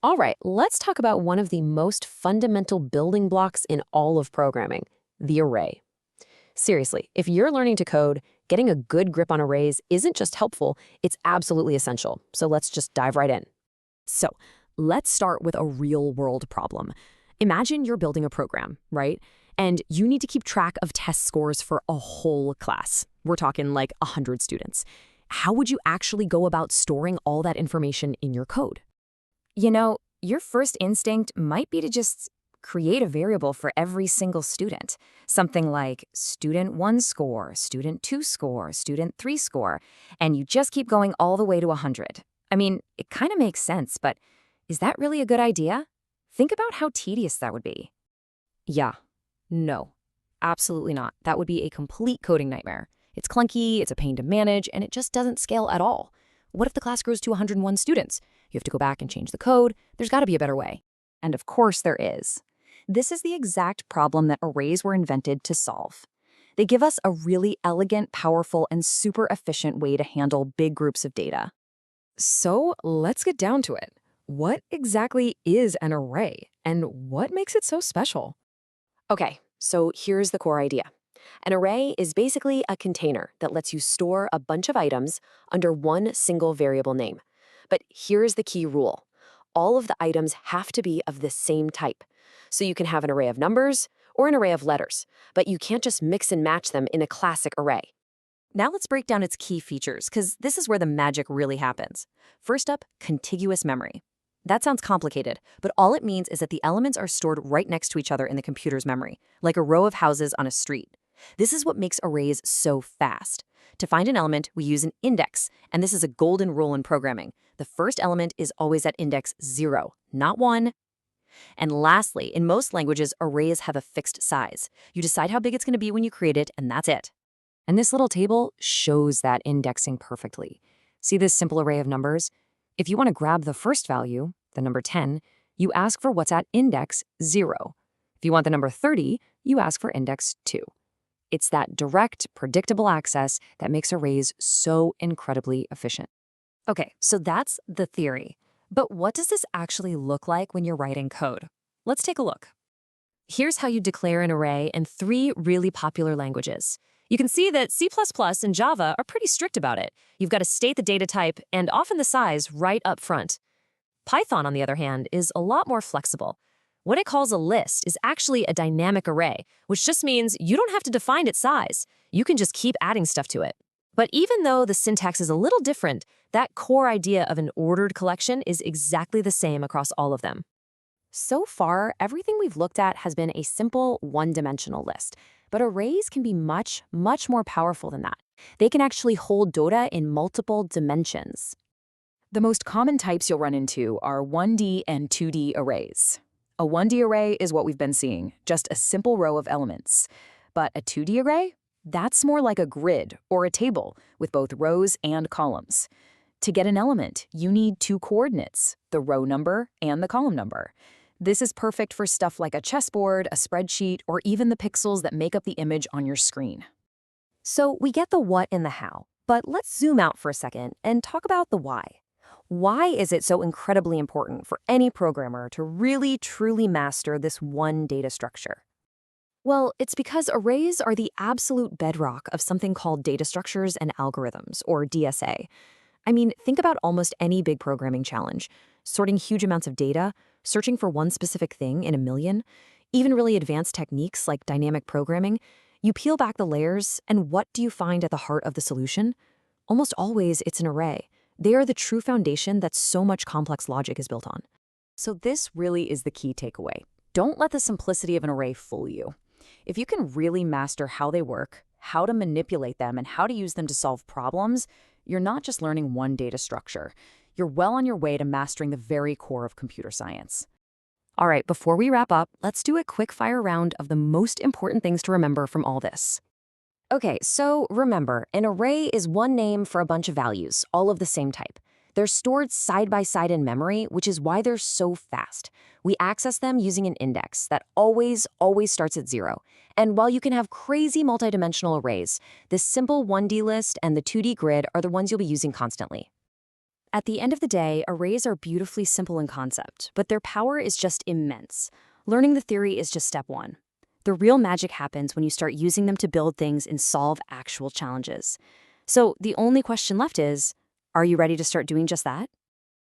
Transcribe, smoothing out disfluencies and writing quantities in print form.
All right, let's talk about one of the most fundamental building blocks in all of programming, the array. Seriously, if you're learning to code, getting a good grip on arrays isn't just helpful, it's absolutely essential. So let's just dive right in. So, let's start with a real-world problem. Imagine you're building a program, right? And you need to keep track of test scores for a whole class. We're talking like 100 students. How would you actually go about storing all that information in your code? Your first instinct might be to just create a variable for every single student. Something like student 1 score, student 2 score, student 3 score, and you just keep going all the way to 100. I mean, it kind of makes sense, but is that really a good idea? Think about how tedious that would be. Yeah, no, absolutely not. That would be a complete coding nightmare. It's clunky, it's a pain to manage, and it just doesn't scale at all. What if the class grows to 101 students? You have to go back and change the code. There's got to be a better way. And of course there is. This is the exact problem that arrays were invented to solve. They give us a really elegant, powerful, and super efficient way to handle big groups of data. So let's get down to it. What exactly is an array, and what makes it so special? Okay, so here's the core idea. An array is basically a container that lets you store a bunch of items under one single variable name. But here's the key rule. All of the items have to be of the same type. So you can have an array of numbers or an array of letters, but you can't just mix and match them in a classic array. Now let's break down its key features, because this is where the magic really happens. First up, contiguous memory. That sounds complicated, but all it means is that the elements are stored right next to each other in the computer's memory, like a row of houses on a street. This is what makes arrays so fast. To find an element, we use an index, and this is a golden rule in programming. The first element is always at index 0, not 1. And lastly, in most languages, arrays have a fixed size. You decide how big it's going to be when you create it, and that's it. And this little table shows that indexing perfectly. See this simple array of numbers? If you want to grab the first value, the number 10, you ask for what's at index 0. If you want the number 30, you ask for index 2. It's that direct, predictable access that makes arrays so incredibly efficient. Okay, so that's the theory. But what does this actually look like when you're writing code? Let's take a look. Here's how you declare an array in 3 really popular languages. You can see that C++ and Java are pretty strict about it. You've got to state the data type and often the size right up front. Python, on the other hand, is a lot more flexible. What it calls a list is actually a dynamic array, which just means you don't have to define its size. You can just keep adding stuff to it. But even though the syntax is a little different, that core idea of an ordered collection is exactly the same across all of them. So far, everything we've looked at has been a simple one-dimensional list. But arrays can be much, much more powerful than that. They can actually hold data in multiple dimensions. The most common types you'll run into are 1D and 2D arrays. A 1D array is what we've been seeing, just a simple row of elements. But a 2D array? That's more like a grid or a table with both rows and columns. To get an element, you need 2 coordinates, the row number and the column number. This is perfect for stuff like a chessboard, a spreadsheet, or even the pixels that make up the image on your screen. So we get the what and the how, but let's zoom out for a second and talk about the why. Why is it so incredibly important for any programmer to really, truly master this one data structure? Well, it's because arrays are the absolute bedrock of something called data structures and algorithms, or DSA. I mean, think about almost any big programming challenge. Sorting huge amounts of data, searching for one specific thing in a million, even really advanced techniques like dynamic programming. You peel back the layers, and what do you find at the heart of the solution? Almost always, it's an array. They are the true foundation that so much complex logic is built on. So this really is the key takeaway. Don't let the simplicity of an array fool you. If you can really master how they work, how to manipulate them, and how to use them to solve problems, you're not just learning one data structure. You're well on your way to mastering the very core of computer science. All right, before we wrap up, let's do a quick fire round of the most important things to remember from all this. Okay, so remember, an array is one name for a bunch of values, all of the same type. They're stored side by side in memory, which is why they're so fast. We access them using an index that always starts at 0. And while you can have crazy multidimensional arrays, the simple 1D list and the 2D grid are the ones you'll be using constantly. At the end of the day, arrays are beautifully simple in concept, but their power is just immense. Learning the theory is just step one. The real magic happens when you start using them to build things and solve actual challenges. So the only question left is, are you ready to start doing just that?